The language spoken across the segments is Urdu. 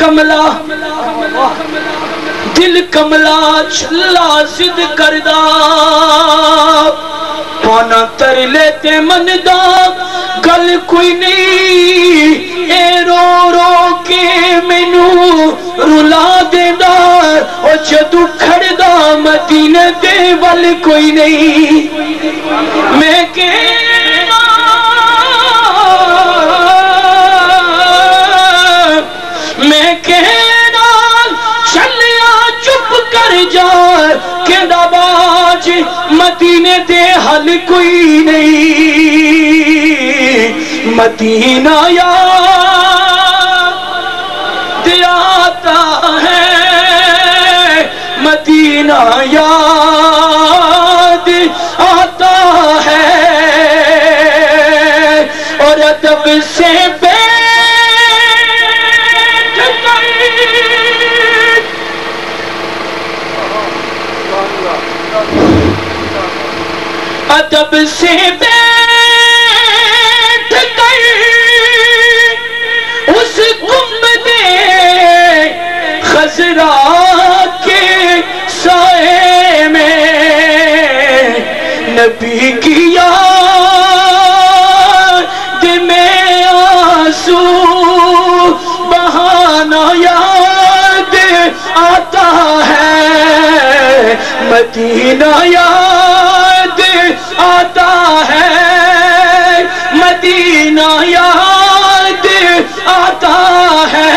کملا دل کملا چھلا زد کردہ پانا تر لیتے من دا گل کوئی نہیں اے رو رو کے مینو رلا دے دا اور جدو کھڑ دا مدینہ دے ول کوئی نہیں میں کہنا چلیا چپ کر جا کہ دباج مدینے دے حل کوئی نہیں مدینہ یاد آتا ہے مدینہ یاد آتا ہے اور ادب سے ادب سے بیٹھ کر اس گنبد خضرا کے سائے میں نبی کی یاد میں آنسو بہانا یاد آتا ہے مدینہ یاد آتا ہے مدینہ یاد آتا ہے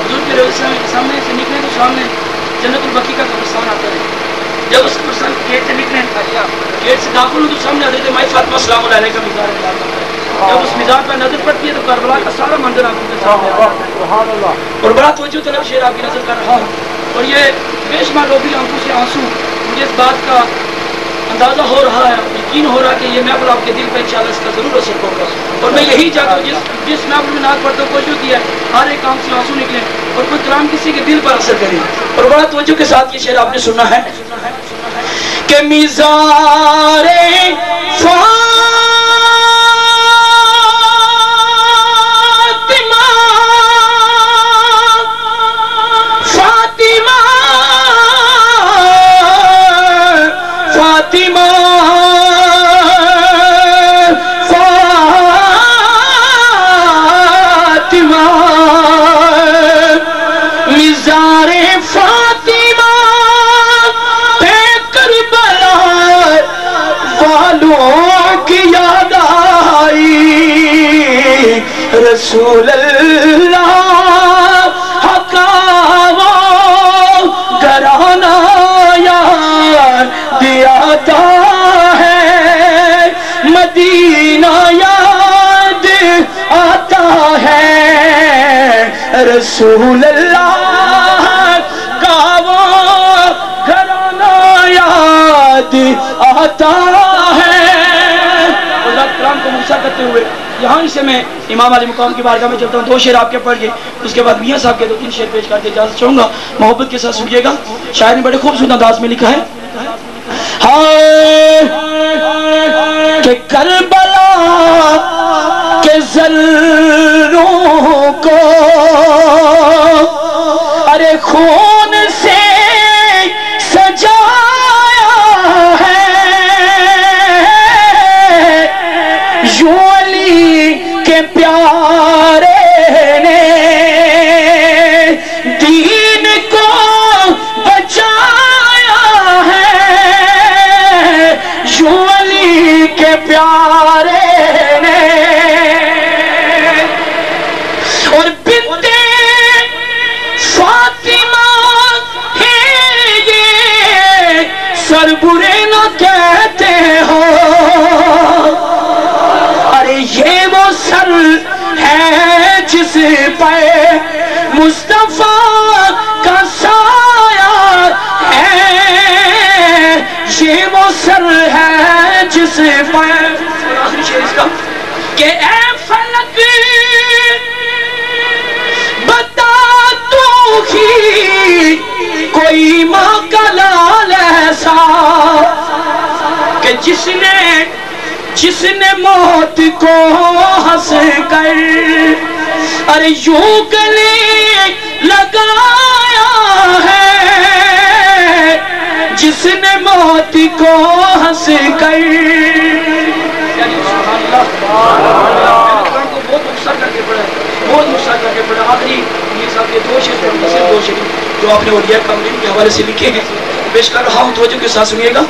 حضور کے روزے سامنے سے نکلے تو سامنے جنت البقیع کا قبرستان آتا ہے جب اس قبرستان گیٹ سے نکلے گیٹ سے داخل ہو تو سامنے حضرت مائی فاطمہ سلام علیہ کا مزار ہے جب اس مزار پر نظر پڑتی ہے تو کربلا کا سارا منظر آنکھوں کے سامنے آتا ہے اور بڑا توجہ طلب شعر آپ کی نظر کر رہا ہوں اور یہ بے شمار لوگی آنکھوں سے آنسو مجھے اس بات کا اندازہ ہو رہا ہے یقین ہو رہا ہے کہ یہ محفل آپ کے دل پہ انشاءاللہ اس کا ضرور اثر ہوگا اور میں یہی چاہتا ہوں جس محفل میں نعت پڑھتے ہوئے کوشش کی ہے ہر ایک کام سے آنسو نکلیں اور کوئی کلام کسی کے دل پر اثر کریں اور بڑا توجہ کے ساتھ یہ شعر آپ نے سنا ہے کہ مزار رسول اللہ حقاوہ گرانا یاد آتا ہے مدینہ یاد آتا ہے رسول اللہ حقاوہ گرانا یاد آتا ہے اللہ کلام کو مقصد کرتے ہوئے یہاں سے میں امام علی مقام کی بارگاہ میں چلتا ہوں دو شعر آپ کے پڑھ کے اس کے بعد میاں صاحب کے دو تین شعر پیش کر کے اجازت چاہوں گا محبت کے ساتھ سنیے گا شاعر نے بڑے خوبصورت انداز میں لکھا ہے کہ کربلا کے ذروں کو ارے خون سے سجایا ہے یوں کے پیارے نے دین کو بچایا ہے یوں علی کے پیارے نے اور بنت فاطمہ ہے یہ سر برے نہ کہتے ہو یہ وہ سر ہے جس پہ مصطفیٰ کا سایہ ہے یہ وہ سر ہے جس پہ کہ اے فلک بتا تو ہی کوئی ماں کا لال ایسا کہ جس نے موت کو ہنس کر ارے یوں گلے لگایا ہے، جس نے موت کو ہنس کر بہت نقصان کر کے پڑا ہے، بہت نقصان کر کے پڑا. آخری یہ صاحب یہ 2 شعر پڑھیں گے، صرف 2 شعر جو آپ نے اولیاء کاملین کے حوالے سے لکھے ہیں پیش کر رہا ہوں، توجہ کے ساتھ سنیے گا.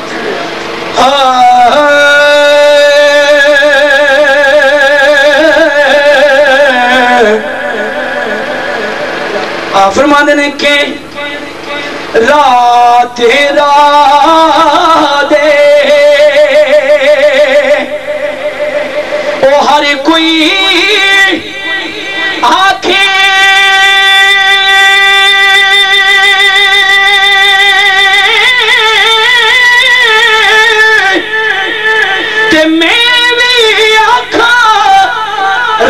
فرماتے ہیں کہ رات رات او ہر کوئی آنکھیں تے میں بھی آنکھاں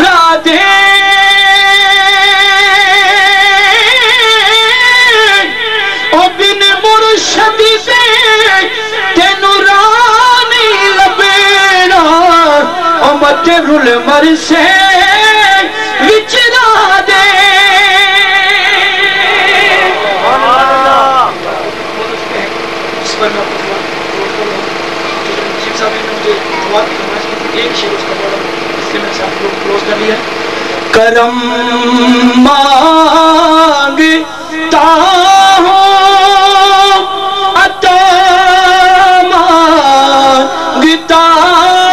رات مرشدی سے تینو رانی لبینا او متے رل مر سے وچرا دے. اس پر میں شیخ صاحب نے مجھے دعا کی فرمائش کی، ایک شعر اس کا پڑھا اس لیے میں صاحب کو کلوز کر لیا. کرم مانگتا ہوں مانگتا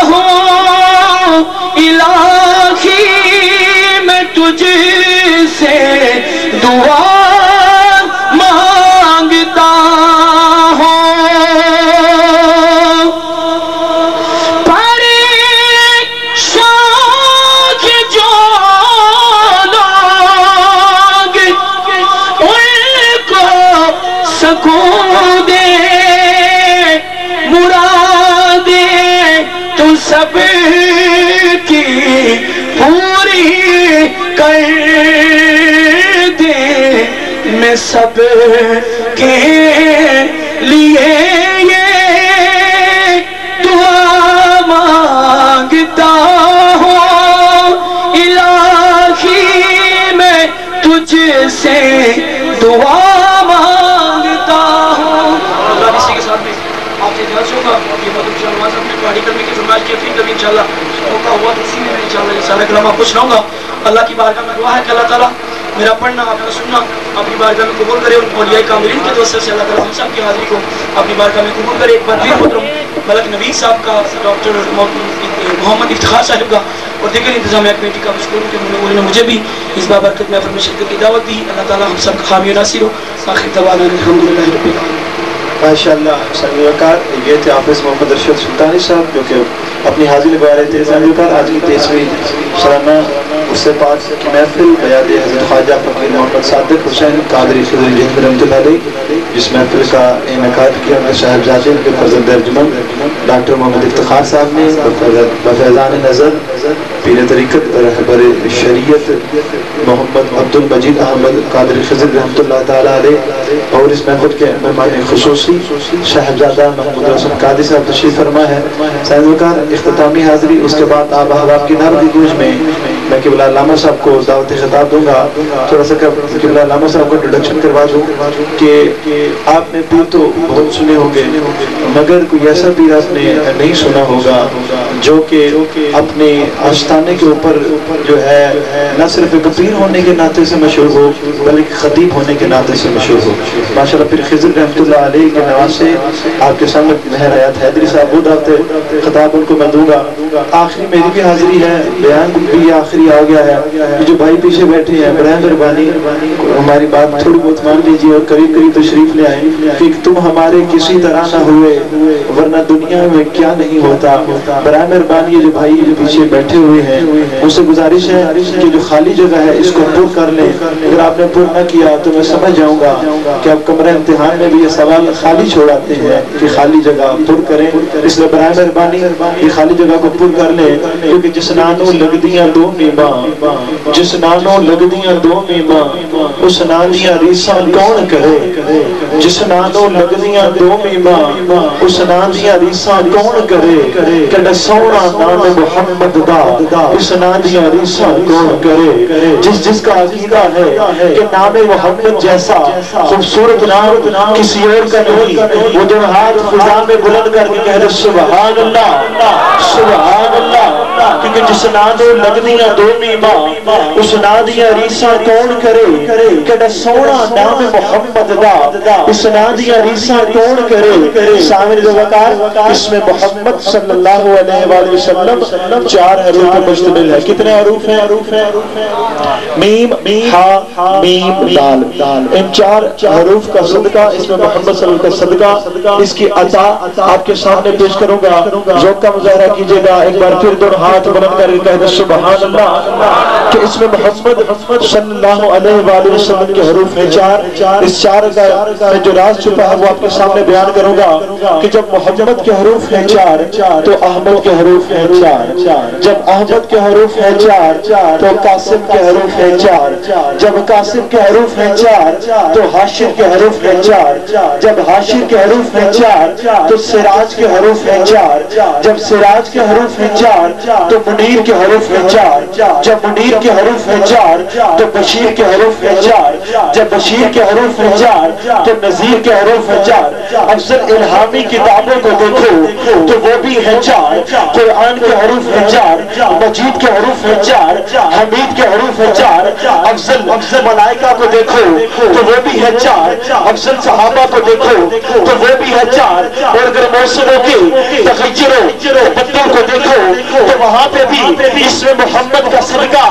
ہوں الہی میں تجھ سے دعا مانگتا ہوں. پریشان جو لوگ ان کو سکون دے سب کی پوری کر دے. میں سب کے لیے یہ دعا مانگتا ہوں الہی میں تجھ سے دعا مانگتا ہوں. اسی کے ساتھ میں آپ سے درس ہوگا یہ مدد شہنواز اپنے پڑھائی کرنے کی فرمائش کی پھر کبھی انشاءاللہ موقع ہوا تو اسی میں انشاءاللہ یہ سارا کلام آپ کو سناؤں گا. اللہ کی بارگاہ میں دعا ہے کہ اللہ تعالیٰ میرا پڑھنا آپ کا سننا اپنی بارگاہ میں قبول کرے. ان اولیاء کاملین کے توسط سے اللہ تعالیٰ ہم سب کی حاضری کو اپنی بارگاہ میں قبول کرے. ایک بار پھر محترم ملک نوید صاحب کا، ڈاکٹر محمد افتخار صاحب کا اور دیگر انتظامیہ کمیٹی کا مشکور کہ انہوں نے مجھے بھی اس بابرکت محفل میں شرکت کی دعوت دی. اللہ تعالیٰ ہم سب کا حامی و ناصر ہو. آخر دعوانا الحمدللہ رب العالمین. ماشاءاللہ. سامعین وقار یہ تھے حافظ محمد ارشد سلطانی صاحب جو کہ اپنی حاضری لگوا رہے تھے. سامعین وقار آج کی 23ویں سالانہ عرس پاک کی محفل بیاد حضرت خواجہ فقیر محمد صادق حسین قادری خضر جہنگ رحمۃ اللہ علیہ، جس محفل کا انعقاد کیا اپنے صاحبزادے کے فرزند ارجمند ڈاکٹر محمد افتخار صاحب نے بفیضان نظر پیر طریقت رہبر شریعت محمد عبد المجید احمد قادری خضر رحمۃ اللہ تعالیٰ علیہ، اور اس محفل کے مہمان خصوصی صاحبزادہ محمود رسول قادری صاحب تشریف فرما ہے. سامعین وقار اختتامی حاضری، اس کے بعد آب احباب کی نعرہ کی گونج میں میں قبلہ علامہ صاحب کو دعوت خطاب دوں گا. تھوڑا سا قبلہ علامہ صاحب کو انٹروڈکشن کروا دوں کہ آپ نے پیر تو بہت سنے ہوں گے مگر کوئی ایسا پیر آپ نے نہیں سنا ہوگا جو کہ اپنے آستانے کے اوپر جو ہے نہ صرف ایک پیر ہونے کے ناطے سے مشہور ہو بلکہ خطیب ہونے کے ناطے سے مشہور ہو. ماشاءاللہ پیر خضر رحمۃ اللہ علیہ کے نواسے آپ کے سامنے مہر حیات حیدری صاحب وہ دعوت خطاب ان کو میں دوں گا. آخری میری بھی حاضری ہے، بیان بھی آخری آ گیا ہے. جو بھائی پیچھے بیٹھے ہیں برائے مہربانی ہماری بات تھوڑی بہت مان لیجیے اور قریب قریب تشریف لے آئیں کہ تم ہمارے کسی طرح نہ ہوئے ورنہ دنیا میں کیا نہیں ہوتا. برائے مہربانی یہ جو بھائی جو پیچھے بیٹھے ہوئے ہیں ان سے گزارش ہے کہ جو خالی جگہ ہے اس کو پر کر لیں. اگر آپ نے پر نہ کیا تو میں سمجھ جاؤں گا کہ آپ کمرہ امتحان میں بھی یہ سوال خالی چھوڑاتے ہیں کہ خالی جگہ پر کریں. اس لیے برائے مہربانی یہ خالی جگہ کو پر کر لیں کیونکہ جس نانوں لگ دیاں دو میماں، جس نانوں لگ دیاں دو میماں اس نادیاں ریساں کون کرے جس نادوں لگدیاں دو میماں اس نادیاں ریساں کون کرے کہ سونا نام محمد دا اس نادیاں ریساں کون کرے جس کا عقیدہ ہے کہ نام محمد جیسا خوبصورت نام کسی اور کا نہیں، وہ دو ہاتھ فضا میں بلند کر کے کہہ دے سبحان اللہ سبحان اللہ، کیونکہ جس نادوں لگدیاں دو میماں اس نادیاں ریساں کون کرے کہ سونا نام محمد دا اس نادیاں ریساں کون کرے۔ سامر وقار اس میں محمد صلی اللہ علیہ وآلہ وسلم 4 حروف پر مشتمل ہے۔ کتنے حروف ہیں؟ میم ہا میم دال، ان 4 حروف کا صدقہ اس میں محمد صلی اللہ علیہ وسلم کا صدقہ، اس کی عطا آپ کے سامنے پیش کروں گا، ذوق کا مظاہرہ کیجئے گا۔ ایک بار پھر دونوں ہاتھ بلند کر کے کہہ دیں سبحان اللہ، کہ اس میں محمد صلی اللہ علیہ وآلہ وسلم کے حروف ہیں 4۔ اس 4 کا جو راز چھپا ہے وہ آپ کے سامنے بیان کروں گا کہ جب محمد کے حروف ہیں 4 تو احمد کے حروف ہیں 4، جب احمد کے حروف ہیں 4 تو قاسم کے حروف ہیں 4، جب قاسم کے حروف ہیں 4 تو حاشر کے حروف ہیں 4، جب حاشر کے حروف ہیں 4 تو سراج کے حروف ہیں 4، جب سراج کے حروف ہیں 4 تو منیر کے حروف ہیں 4، جب منیر کے حروف ہیں 4 تو بشیر کے حروف ہیں 4، جب بشیر کے حروف ہیں 4 تو نذیر کے حروف ہیں 4۔ افضل الہامی کتابوں کو دیکھو تو وہ بھی ہیں 4، قرآن کے حروف ہیں 4، مجید کے حروف ہیں 4، حمید کے حروف ہیں 4۔ افضل ملائکہ کو دیکھو تو وہ بھی ہے 4، افضل صحابہ کو دیکھو تو وہ بھی ہے 4، اور اگر موسموں کے تغیر بدل کو دیکھو تو وہاں پہ بھی اس میں محمد کا صدقہ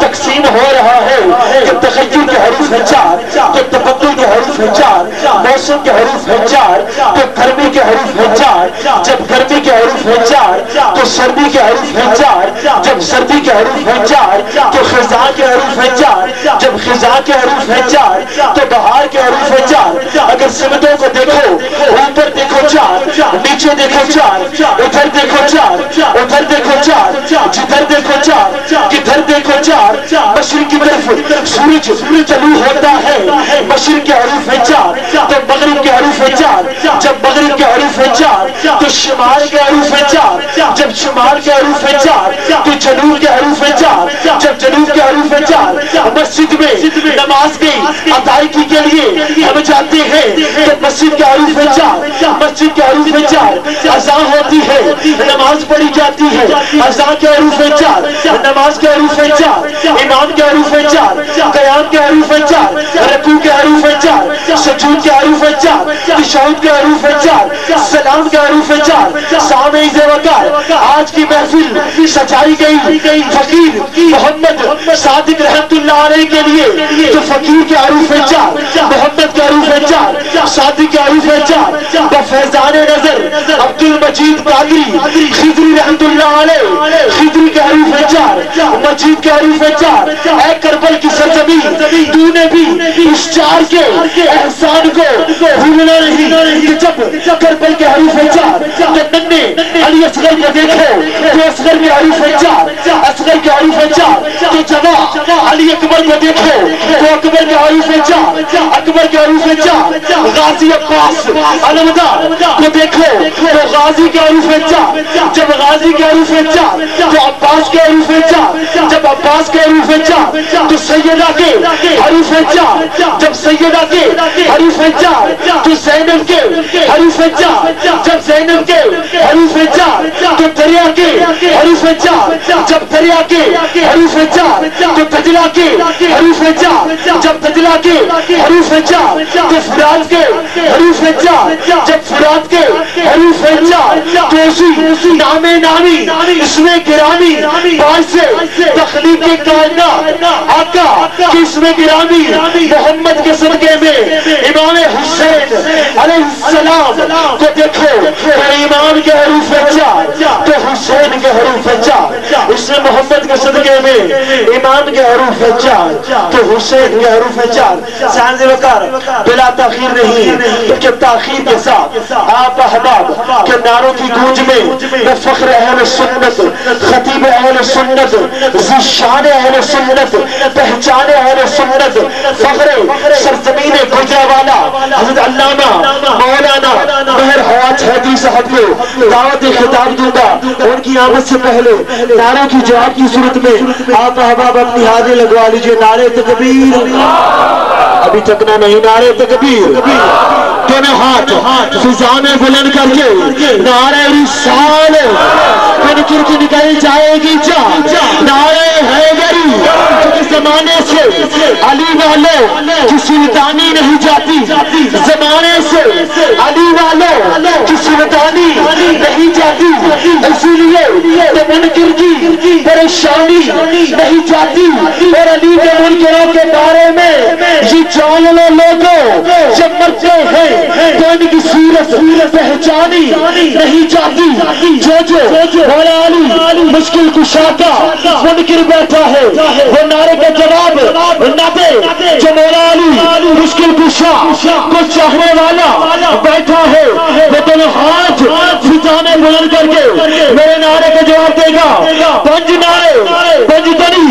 تقسیم ہو رہا ہے کہ تغیر کے حروف ہیں 4 تو تبدل کے حروف ہیں 4، موسم کے حروف ہیں 4 تو گرمی کے حروف ہیں 4، جب گرمی کے حروف ہیں 4 تو سردی کے حروف ہیں 4، جب سردی کے حروف ہیں 4 تو خزاں کے حروف ہیں 4، جب خزاں کے حروف ہیں 4 تو بہار کے حروف ہیں 4۔ اگر سمتوں کو دیکھو اوپر دیکھو 4، نیچے دیکھو 4، ادھر دیکھو 4، ادھر دیکھو 4، جدھر دیکھو 4، کدھر دیکھو 4۔ مشرق کی طرف سورج طلوع ہوتا ہے، مشرق کے حروف ہیں 4 تو مغرب کے حروف ہیں 4، جب مغرب کے حروف ہیں 4 تو شمال کے حروف ہیں 4، جب شمال کے حروف ہیں 4 تو جنوب کے حروف ہیں 4، جب جنوب کے حروف ہیں 4۔ مسجد میں نماز کی ادائیگی کے لیے ہم جاتے ہیں تو مسجد کے حروف ہیں 4، مسجد کے حروف ہیں 4، اذان ہوتی ہے نماز پڑھی جاتی ہے، اذان کے حروف ہیں 4، نماز کے حروف ہیں 4، امام کے حروف ہیں 4، قیام کے حروف ہیں 4، رکوع کے حروف ہیں 4، سجود کے حروف ہیں 4، تشہد کے حروف ہیں 4، سلام کے حروف ہیں 4۔ سامعین وقار آج کی محفل سجائی گئی فقیر محمد صادق رحمت اللہ علیہ کے لیے، تو فقیر کے حروف ہیں 4، محمد کے حروف ہیں 4، صادق کے حروف ہیں 4، بفیضان نظر عبد المجید قادری خضری رحمت اللہ علیہ، خضری کے حروف ہیں 4، مجید کے حروف ہیں 4۔ اے کربل کی سرزمین تو نے بھی اس 4 کے احسان کو بھولنا نہیں، کہ جب کربل کے حروف ہیں 4 تو ننے علی اصغر کو دیکھو تو اصغر کے حروف ہیں 4، اصغر کے حروف ہیں 4، تو جوان علی اکبر کو دیکھو تو اکبر کے حروف ہیں 4، اکبر کے حروف ہیں 4۔ غازی عباس علمدار کو دیکھو تو غازی کے حروف ہیں 4، جب غازی کے حروف ہیں 4 تو عباس کے حروف ہیں 4، جب عباس کے حروف ہیں 4 تو سیدہ کے حروف ہیں 4، جب سیدہ کے حروف ہیں 4 تو زینب کے حروف ہیں 4، جب زینب کے حروف ہیں 4 تو دریا کے حروف ہیں 4، جب دریا کے حروف ہیں 4 تو دجلہ کے حروف ہیں 4، جب دجلہ کے حروف ہیں 4 تو فرات کے حروف ہیں 4، جب فرات کے حروف ہیں 4 تو اسی نام نامی اس میں گرامی باعث تخلیق کائنات آقا کہ اس میں گرامی محمد کے صدقے میں امام حسین علیہ السلام کو دیکھو تو امام کے حروف ہیں 4 تو حسین کے حروف ہیں 4۔ اس میں محمد کے صدقے میں امام کے حروف ہے 4 تو حسین کے حروف ہے 4 سائنز وقار بلا تاخیر نہیں بلکہ تاخیر کے ساتھ آپ احباب کے نعروں کی گونج میں فخر اہل سنت خطیب اہل سنت ذیشان اہل سنت پہچان اہل سنت فخر سرزمین گجرانوالہ حضرت علامہ مولانا مہر حواج حیدری صاحب کو دعوت خطاب دوں گا. ان کی آمد سے پہلے نعروں کی جواب کی صورت میں آپ احباب اپنی حاضری لگوا لیجئے. نعرے تکبیر ابھی تکنا نہیں, نعرے تکبیر دونوں ہاتھ فضا میں بلند کر کے نعرے رسالت منکر کی نکل جائے گی جان. نعرے حیدری کیونکہ زمانے سے علی والوں کی سلطانی نہیں جاتی, زمانے سے علی والوں کی سلطانی نہیں جاتی, اسی لیے تو منکر کی پریشانی نہیں جاتی. اور علی کے منکروں کے بارے میں یہ جان لو لوگوں جب مرتے ہیں تو ان کی صورت پہچانی نہیں جاتی. جو مولا علی مشکل کشا کا منکر بیٹھا ہے وہ نعرے کا جواب نہ دے. جو مولا علی مشکل کشا کو چاہنے والا بیٹھا ہے وہ دونوں ہاتھ فضا میں بلند کر کے میرے نعرے کا جواب دے گا. 5 نعرے 5 دنی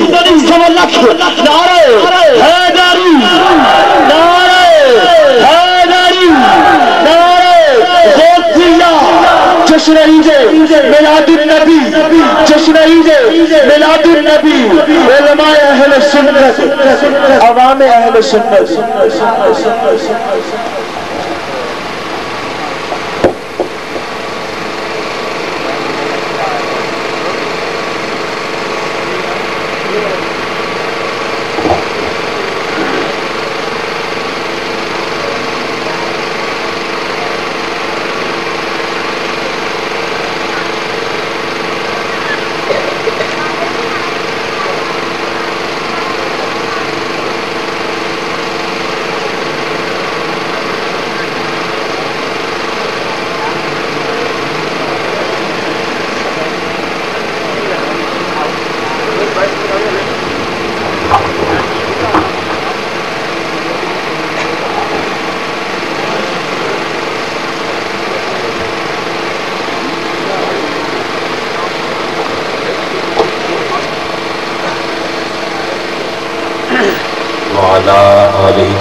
100 لکھ نعرے حیدری, نعرے حیدری, نعرے غوثیہ, جشن عید میلاد النبی, جشن عید میلاد النبی, علماء اہل سنت, عوام اہل سنت.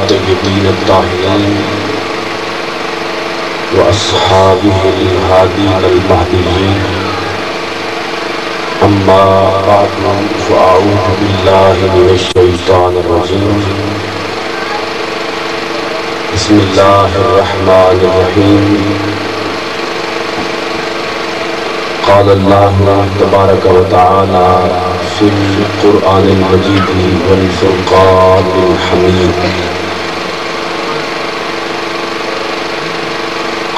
الطيبين الطاهرين وأصحابه الهادين المهديين. أما بعد فأعوذ بالله من الشيطان الرجيم. بسم الله الرحمن الرحيم. قال الله تبارك وتعالى في القرآن المجيد والفرقان الحميد.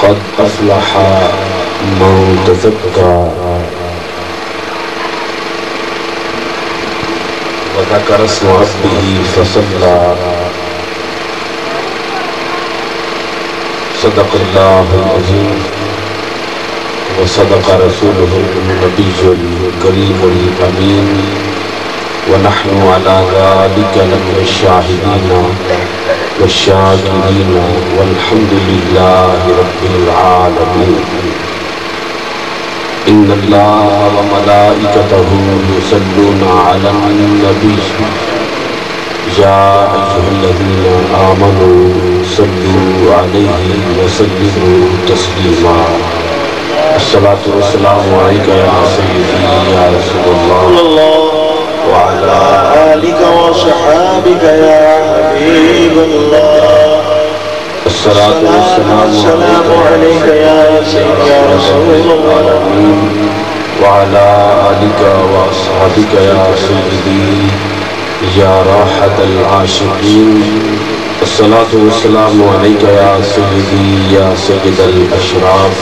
قد أفلح من تزكى وذكر اسم ربه فصلى. صدق الله العظيم وصدق رسوله النبي الكريم الأمين. ونحن على ذلك لمن الشاهدين والشاكرين والحمد لله رب العالمين. إن الله وملائكته يصلون على النبي يا أيها الذين آمنوا صلوا عليه وسلموا تسليما. الصلاة والسلام عليك يا سيدي يا رسول الله وعلى آلك وصحابك يا حبيب الله. الصلاة والسلام عليك يا سيدي يا رسول الله وعلى آلك وأصحابك يا سيدي يا راحة العاشقين. الصلاة والسلام عليك يا سيدي يا سيد الأشراف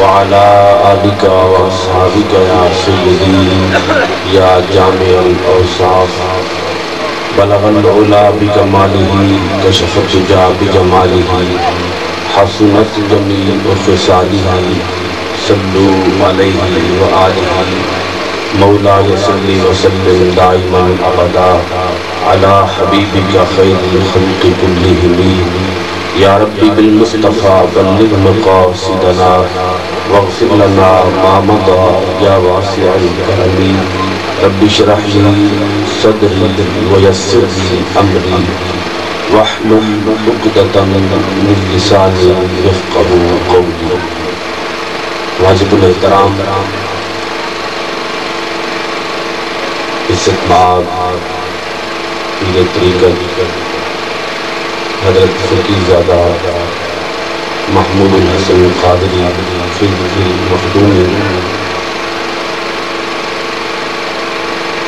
وعلى آلك وأصحابك يا سيدي يا جامع الأوصاف. بلغ العلا بكماله كشف الدجى بجماله حسنت جميع خصاله. صلوا عليه وآله مولاي صل وسلم دائما ابدا على حبيبك خير الخلق كلهم يا ربي بالمصطفى بلغ مقاصدنا واغفر لنا ما مضى يا واسع الكرم رب اشرح لي صدري ويسر لي امري واحلل عقدة من لساني يفقهوا قولي. واجب الاحترام عزت مآب پیر طریقت حضرت فقیہ زادہ محمود الحسن قادری خلفی مخدومی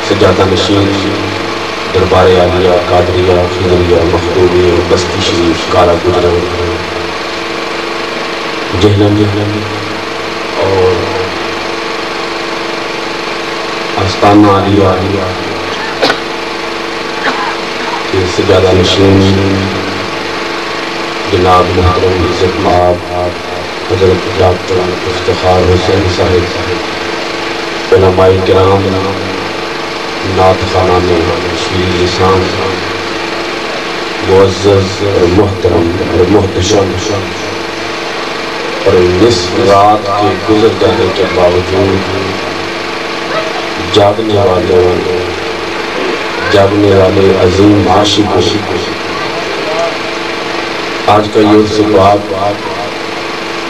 سجادہ نشین دربار عالیہ قادریہ خضریہ مخدومی بستی شریف کالا گجرا جہلم اور آستانہ عالیہ کے سجادہ نشین جناب محترم عزت مآب حضرت ڈاکٹر افتخار حسین صاحب، علماء کرام، نعت خوانان شیریں لسان، معزز اور محترم اور محتشم، اور نصف رات کے گزر جانے کے باوجود جاگنے والے عظیم عاشق، آج کا یہ صبح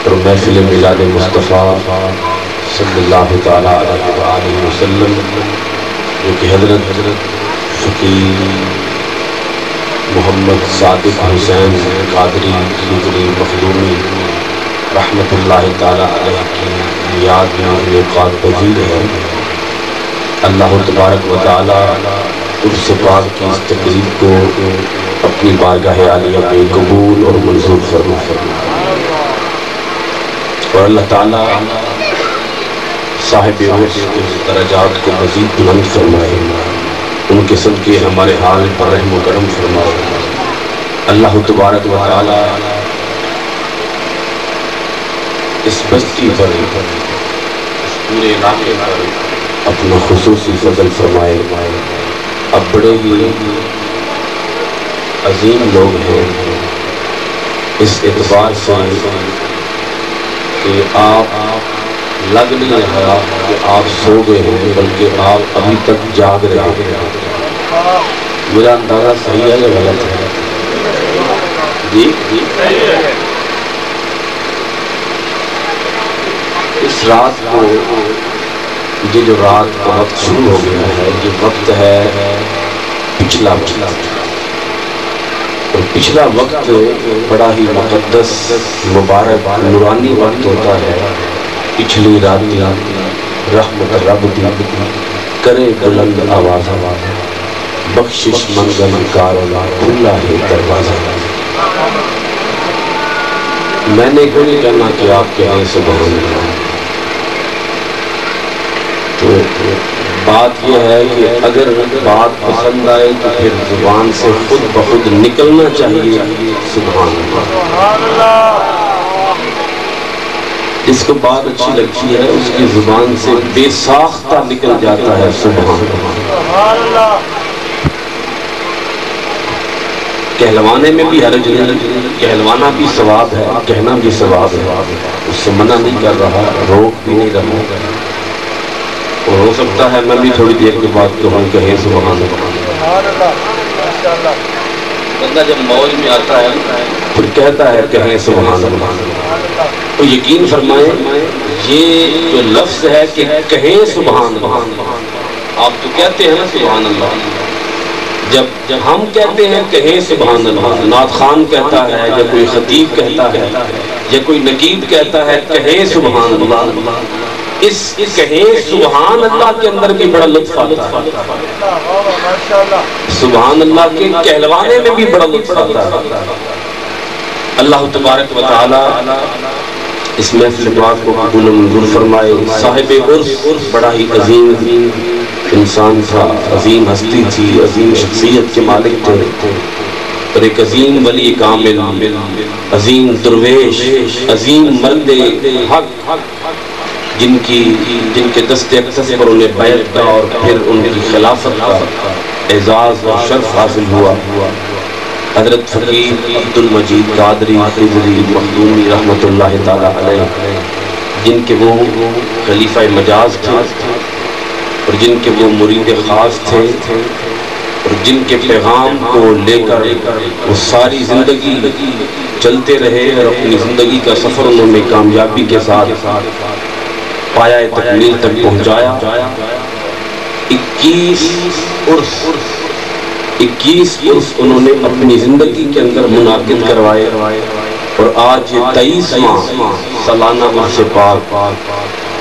اور محفل میلاد مصطفیٰ صلی اللہ تعالیٰ علیہ وآلہ وسلم، جو کہ حضرت فقیر محمد صادق حسین قادری خضری مخدومی رحمت اللہ تعالیٰ علیہ کی یاد میں انعقاد پذیر ہے. اللہ تبارک و تعالیٰ عرس پاک کی اس تقریب کو اپنی بارگاہ عالیہ میں قبول اور منظور فرمائے، اور اللہ تعالیٰ صاحب عرس کے درجات کو مزید بلند فرمائے، ان کے صدقے ہمارے حال پر رحم و کرم فرمائے. اللہ تبارک و تعالیٰ اس بستی پر، اس پورے علاقے پر اپنا خصوصی فضل فرمائے. اب بڑے ہی عظیم لوگ ہیں اس اعتبار سے کہ آپ لگ نہیں رہا کہ آپ سو گئے ہیں، بلکہ آپ ابھی تک جاگ رہے ہیں. میرا اندازہ صحیح ہے یا غلط ہے؟ جی اس رات کو، یہ جو رات کا وقت شروع ہو گیا ہے، یہ وقت ہے پچھلا وقت، اور پچھلا وقت بڑا ہی مقدس مبارک نورانی وقت ہوتا ہے. پچھلی راتی رحمت رب دی کرے بلند آواز، بخشش منگل کارواں کھلا ہے دروازہ. میں نے کوئی نہیں کہنا کہ آپ کہیں سبحان اللہ. تو بات یہ ہے کہ اگر بات پسند آئے تو پھر زبان سے خود بخود نکلنا چاہیے سبحان اللہ. جس کو بات اچھی لگتی ہے اس کی زبان سے بے ساختہ نکل جاتا ہے سبحان اللہ. کہلوانے میں بھی حرج نہیں، کہلوانا بھی ثواب ہے، کہنا بھی ثواب ہے، اس سے منع نہیں کر رہا، روک بھی نہیں رہا. اور ہو سکتا ہے میں بھی تھوڑی دیر کے بعد کہوں کہیں سبحان اللہ. بندہ جب موج میں آتا ہے پھر کہتا ہے کہیں سبحان اللہ. تو یقین فرمائیں یہ جو لفظ ہے کہ کہیں سبحان اللہ، آپ تو کہتے ہیں نا سبحان اللہ. جب ہم کہتے ہیں کہیں سبحان اللہ، نعت خان کہتا ہے یا کوئی خطیب کہتا ہے یا کوئی نقیب کہتا ہے کہیں سبحان اللہ، اس کہیں سبحان اللہ کے اندر بھی بڑا لطف آتا ہے. سبحان اللہ کے کہلوانے میں بھی بڑا لطف آتا ہے. اللہ تبارک و تعالی اس محفل پاک کو قبول و منظور فرمائے. صاحب عرس بڑا ہی عظیم انسان تھا، عظیم ہستی تھی، عظیم شخصیت کے مالک تھے، اور ایک عظیم ولی کامل، عظیم درویش، عظیم مرد حق، جن کے دست اقدس پر انہیں بیعت کا اور پھر ان کی خلافت کا اعزاز اور شرف حاصل ہوا، حضرت فقیر عبد المجید قادری خضری مخدومی رحمۃ اللہ تعالی علیہ، جن کے وہ خلیفہ مجاز تھے اور جن کے وہ مرید خاص تھے اور جن کے پیغام کو لے کر وہ ساری زندگی چلتے رہے اور اپنی زندگی کا سفر انہوں نے کامیابی کے ساتھ پایہ تکمیل تک پہنچایا۔ 21 عرس انہوں نے اپنی زندگی کے اندر منعقد کروائے اور آج یہ 23واں سالانہ عرس پاک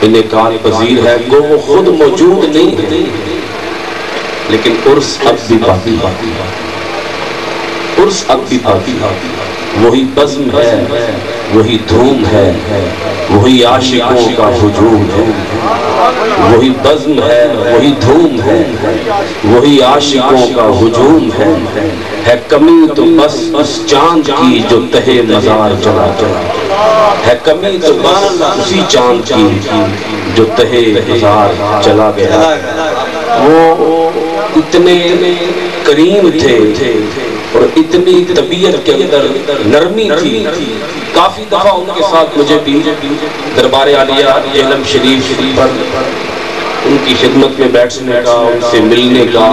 انعقاد پذیر ہے۔ گو وہ خود موجود نہیں ہے لیکن عرس اب بھی باقی، عرس اب بھی باقی، وہی بزم ہے، وہی دھوم ہے، وہی عاشقوں کا ہجوم ہے، وہی بزم ہے، وہی دھوم ہے، وہی عاشقوں کا ہجوم ہے کمی تو بس اس چاند کی جو تہے مزار چلا گیا، ہے کمی تو بس اسی چاند کی جو تہے مزار چلا گیا۔ وہ اتنے کریم تھے اور اتنی طبیعت کے اندر نرمی تھی، کافی دفعہ ان کے ساتھ مجھے بھی دربار عالیہ جہلم شریف پر ان کی خدمت میں بیٹھنے کا، ان سے ملنے کا،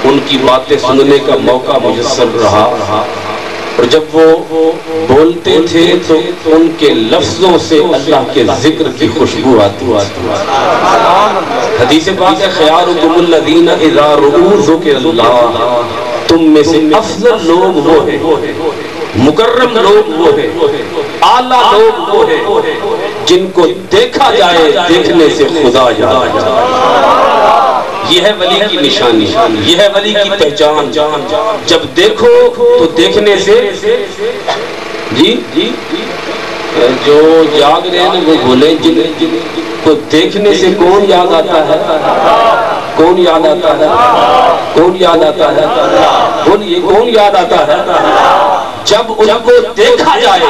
ان کی باتیں سننے کا موقع میسر رہا، اور جب وہ بولتے تھے تو ان کے لفظوں سے اللہ کے ذکر کی خوشبو آتی۔ حدیث پاک ہے خیارکم الذین اذا رؤوا ذکر اللہ، تم میں سے افضل لوگ وہ ہیں، مکرم لوگ وہ ہیں، اعلیٰ لوگ وہ ہیں جن کو دیکھا جائے دیکھنے سے خدا یاد آئے۔ یہ ہے ولی کی نشانی، یہ ہے ولی کی پہچان، جب دیکھو تو دیکھنے سے جی جو جاگ رہے ہیں وہ بولے جن کو دیکھنے سے کون یاد آتا ہے، کون یاد آتا ہے، کون یاد آتا ہے، بولیے کون یاد آتا ہے؟ جب ان کو دیکھا جائے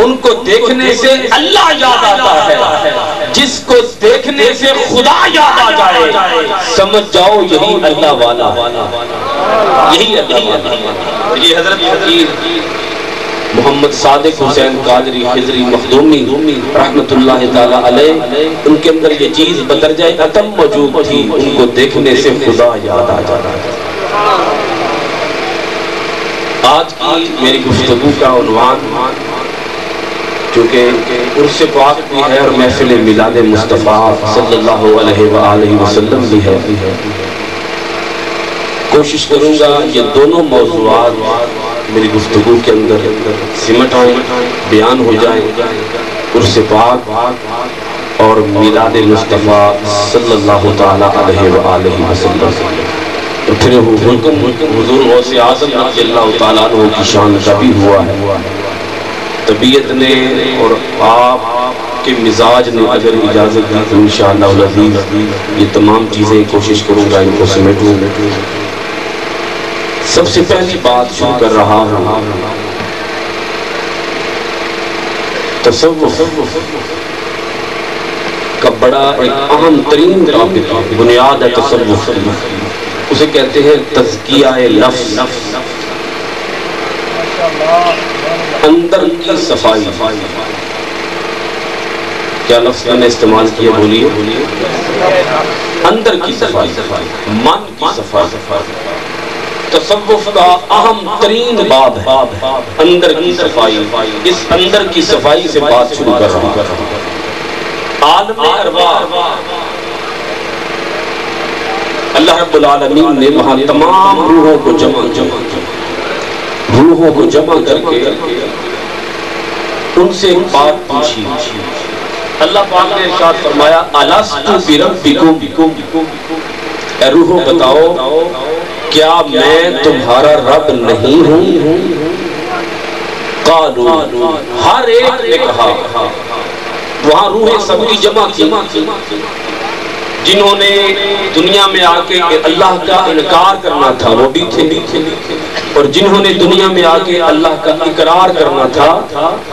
ان کو دیکھنے سے اللہ یاد آتا ہے، جس کو دیکھنے سے خدا یاد آ جائے سمجھ جاؤ یہی اللہ والا، یہی اللہ والا۔ یہ حضرت فقیر محمد صادق حسین قادری خضری مخدومی رحمت اللہ تعالی علیہ، ان کے اندر یہ چیز بدرجہ عتم موجود تھی، ان کو دیکھنے سے خدا یاد آ جاتا ہے۔ آج کی میری گفتگو کا عنوان چونکہ عرس پاک بھی ہے اور محفل میلاد مصطفیٰ صلی اللہ علیہ وآلہ وسلم بھی ہے، کوشش کروں گا یہ دونوں موضوعات میری گفتگو کے اندر سمٹ آئیں، بیان ہو جائیں، عرس پاک اور میلاد مصطفیٰ صلی اللہ تعالیٰ علیہ وآلہ وسلم۔ پھر حضور غوث اعظم رضی اللہ تعالیٰ عنہ کی شان کا بھی ہوا ہے، طبیعت نے اور آپ کے مزاج نے اگر اجازت دی تو انشاءاللہ العزیز یہ تمام چیزیں کوشش کروں گا ان کو سمیٹوں۔ سب سے پہلی بات شروع کر رہا ہوں، تصوف کا بڑا ایک اہم ترین ٹاپک بنیاد ہے تصوف کی، اسے کہتے ہیں تزکیہ نفس، اندر کی صفائی۔ کیا لفظ میں نے استعمال کیا بولیے؟ اندر کی صفائی، من کی صفائی۔ تصوف کا اہم ترین باب ہے اندر کی صفائی۔ اس اندر کی صفائی سے بات شروع کر رہا ہوں۔ عالم ارواح، اللہ رب العالمین نے وہاں تمام روحوں کو جمع کر کے ان سے ایک بات پوچھی۔ اللہ پاک نے ارشاد فرمایا الستُ بربکم، اے روحوں بتاؤ کیا میں تمہارا رب نہیں ہوں؟ قالوا، ہر ایک نے کہا، وہاں روحیں سب کی جمع کی، جنہوں نے دنیا میں آ کے اللہ کا انکار کرنا تھا وہ بھی تھے، اور جنہوں نے دنیا میں آ کے اللہ کا اقرار کرنا تھا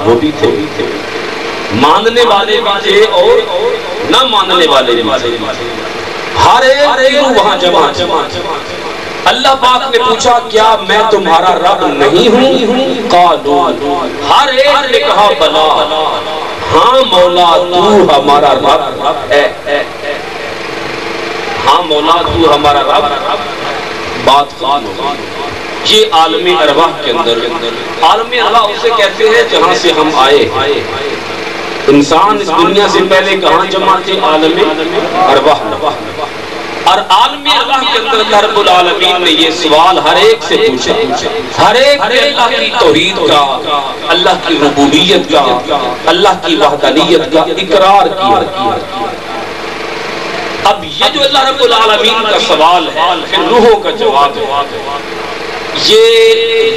وہ بھی تھے۔ ماننے والے بھی تھے اور نہ ماننے والے بھی تھے، ہر ایک روح وہاں جمع۔ اللہ پاک نے پوچھا کیا میں تمہارا رب نہیں ہوں؟ قالو، ہر ایک نے کہا بلا، ہاں مولا تو ہمارا رب ہے، ہاں مولا تو ہمارا رب۔ بات ختم ہو گئی۔ یہ عالم ارواح کے اندر، عالم ارواح اسے کہتے ہیں جہاں سے ہم آئے۔ انسان اس دنیا سے پہلے کہاں جمع تھے؟ عالم ارواح۔ اور عالم ارواح کے اندر اللہ رب العالمین نے یہ سوال ہر ایک سے پوچھا، ہر ایک نے اللہ کی توحید کا، اللہ کی ربوبیت کا، اللہ کی وحدانیت کا اقرار کیا۔ اب یہ جو اللہ رب العالمین کا سوال ہے، پھر روحوں کا جواب ہے۔ یہ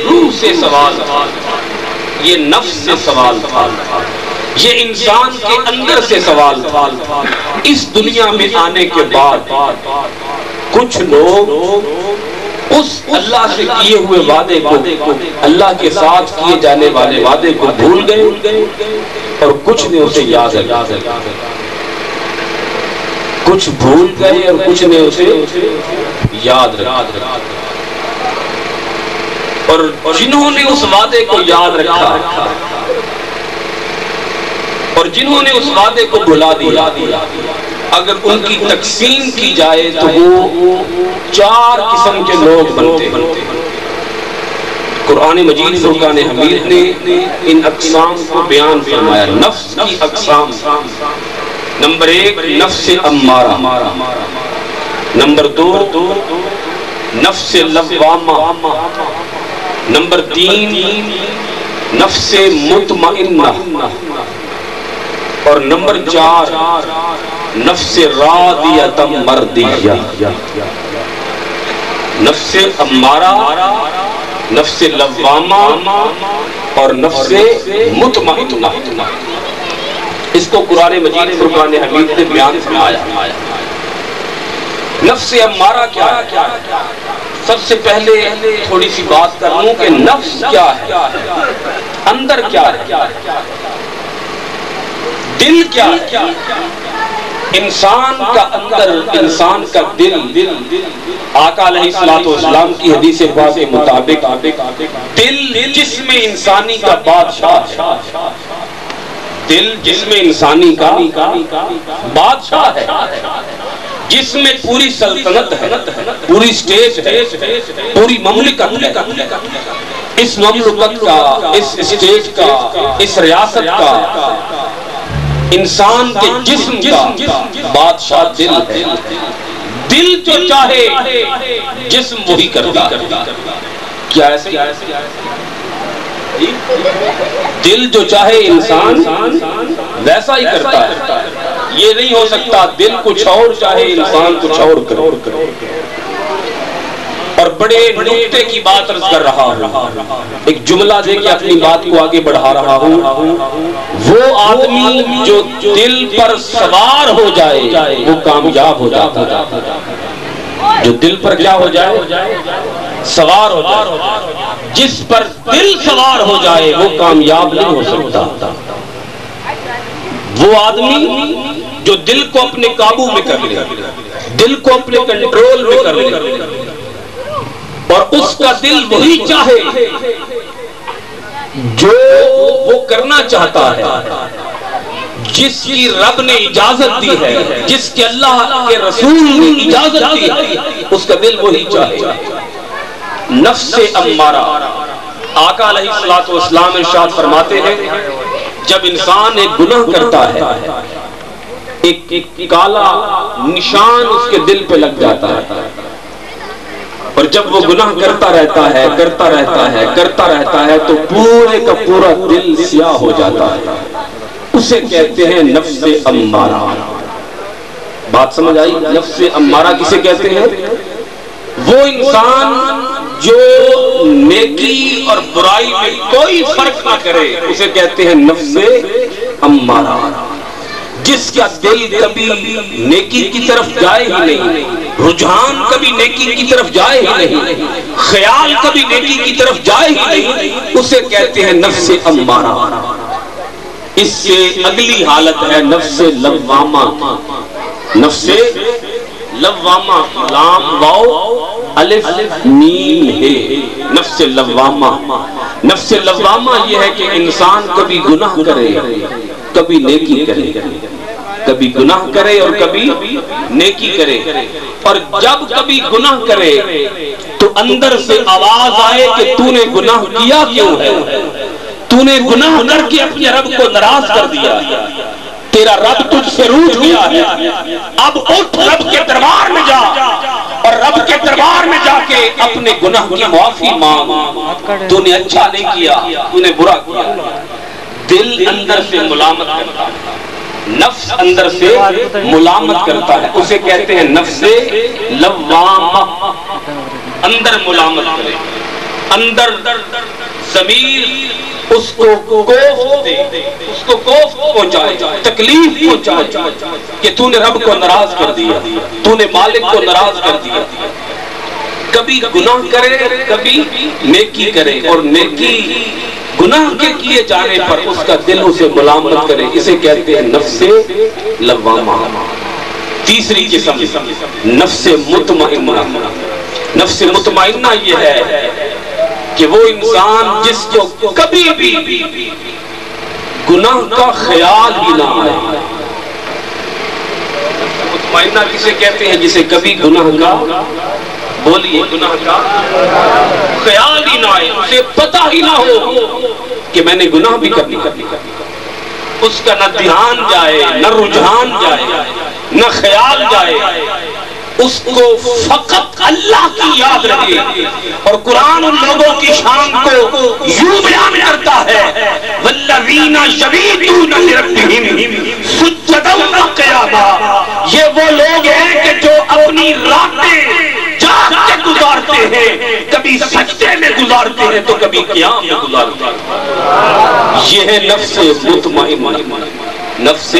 روح سے سوال تھا، یہ نفس سے سوال تھا، یہ انسان کے اندر سے سوال تھا۔ اس دنیا میں آنے کے بعد کچھ لوگ اس اللہ سے کیے ہوئے وعدے کو، اللہ کے ساتھ کیے جانے والے وعدے کو بھول گئے، اور کچھ نے اسے یاد رکھا۔ کچھ بھول گئے اور کچھ نے اسے یاد رکھا۔ اور جنہوں نے اس وعدے کو یاد رکھا اور جنہوں نے اس وعدے کو بھلا دیا، اگر ان کی تقسیم کی جائے تو وہ 4 قسم کے لوگ بنتے ہیں۔ قرآن مجید فرقان حمید نے ان اقسام کو بیان فرمایا۔ نفس کی اقسام: نمبر 1 نفس امارہ، نمبر 2 نفس لوامہ، نمبر 3 نفس مطمئنہ، اور نمبر 4 نفس راضیہ مردیہ۔ نفس امارہ، نفس لوامہ اور نفس مطمئنہ، اس کو قرآن مجید فرقان حمید نے بیان فرمایا۔ نفس امارہ کیا ہے؟ سب سے پہلے تھوڑی سی بات کر لوں کہ نفس کیا ہے، اندر کیا ہے، دل کیا ہے۔ انسان کا اندر، انسان کا دل، آقا علیہ الصلوۃ والسلام کی حدیث پاک کے مطابق دل جسم انسانی کا بادشاہ ہے۔ دل جسم انسانی کا بادشاہ ہے، جس میں پوری سلطنت ہے، پوری اسٹیٹ ہے، پوری مملکت ہے۔ اس مملکت کا، اس اسٹیٹ کا، اس ریاست کا، انسان کے جسم کا بادشاہ دل ہے۔ دل جو چاہے جسم وہی کرتا ہے۔ کیا ایسے؟ دل جو چاہے انسان ویسا ہی کرتا ہے۔ یہ نہیں ہو سکتا دل کچھ اور چاہے انسان کچھ اور کرے۔ اور بڑے نقطے کی بات عرض کر رہا ہوں، ایک جملہ دے کے اپنی بات کو آگے بڑھا رہا ہوں۔ وہ آدمی جو دل پر سوار ہو جائے وہ کامیاب ہو جاتا ہے۔ جو دل پر کیا ہو جائے؟ سوار ہو جائے۔ جس پر دل سوار ہو جائے وہ کامیاب نہیں ہو سکتا۔ وہ آدمی جو دل کو اپنے قابو میں کر لے، دل کو اپنے کنٹرول میں کر لے، اور اس کا دل وہی چاہے جو وہ کرنا چاہتا ہے، جس کی رب نے اجازت دی ہے، جس کے اللہ کے رسول نے اجازت دی ہے، اس کا دل وہی چاہے۔ نفس امارہ، آقا علیہ الصلوۃ والسلام ارشاد فرماتے ہیں جب انسان ایک گناہ کرتا ہے، ایک کالا نشان اس کے دل پہ لگ جاتا ہے، اور جب وہ گناہ کرتا رہتا ہے، کرتا رہتا ہے، کرتا رہتا ہے، تو پورے کا پورا دل سیاہ ہو جاتا ہے۔ اسے کہتے ہیں نفس امارہ۔ بات سمجھ آئی؟ نفس امارہ کسے کہتے ہیں؟ وہ انسان جو نیکی اور برائی میں کوئی فرق نہ کرے، اسے کہتے ہیں نفس امارہ۔ جس کا دل کبھی نیکی کی طرف جائے ہی نہیں، رجحان کبھی نیکی کی طرف جائے ہی نہیں، خیال کبھی نیکی کی طرف جائے ہی نہیں، اسے کہتے ہیں نفس امارہ۔ اس سے اگلی حالت ہے نفس لوامہ کی. نفس لوامہ لام واو الف میم ہے. نفس لوامہ. نفس لوامہ یہ ہے کہ انسان کبھی گناہ کرے کبھی نیکی کرے، کبھی گناہ کرے اور کبھی نیکی کرے. اور جب کبھی گناہ کرے تو اندر سے آواز آئے کہ تو نے گناہ کیا کیوں ہے، تو نے گناہ کر کے اپنے رب کو ناراض کر دیا، تیرا رب تجھ سے روٹھ گیا ہے. اب اٹھ رب کے دربار میں جا اور رب کے دربار میں جا کے اپنے گناہ کی معافی مانگ. تو نے اچھا نہیں کیا، تو نے برا کیا. دل اندر سے ملامت کرتا ہے، نفس اندر سے ملامت کرتا ہے، اسے کہتے ہیں نفس لوامہ. اندر ملامت کرے، اندر ضمیر اس کو کوفت دے، اس کو کوفت پہنچائے، تکلیف پہنچائے کہ تو نے رب کو ناراض کر دیا، تو نے مالک کو ناراض کر دیا. کبھی گناہ کرے کبھی نیکی کرے، اور نیکی گناہ کے کیے جانے پر اس کا دل اسے ملامت کرے، اسے کہتے ہیں نفس لوامہ. تیسری قسم نفس مطمئنہ. نفس مطمئنہ یہ ہے کہ وہ انسان جس کو کبھی بھی گناہ کا خیال ہی نہ آئے. مطمئنہ کسے کہتے ہیں؟ جسے کبھی گناہ کا، بولیے، گناہ کا خیال ہی نہ آئے، اسے پتہ ہی نہ ہو کہ میں نے گناہ بھی کرنا. اس کا نہ دھیان جائے، نہ رجحان جائے، نہ خیال جائے، اس کو فقط اللہ کی یاد رہے. اور قرآن ان لوگوں کی شان کو یوں بیان کرتا ہے والذین یبیتون لربہم سجدا وقیاما. یہ وہ لوگ ہیں کہ جو اپنی راتیں جاگ کے گزارتے ہیں، کبھی سجدے میں گزارتے ہیں تو کبھی قیام میں گزارتے ہیں. یہ ہے نفس مطمئنہ. نفس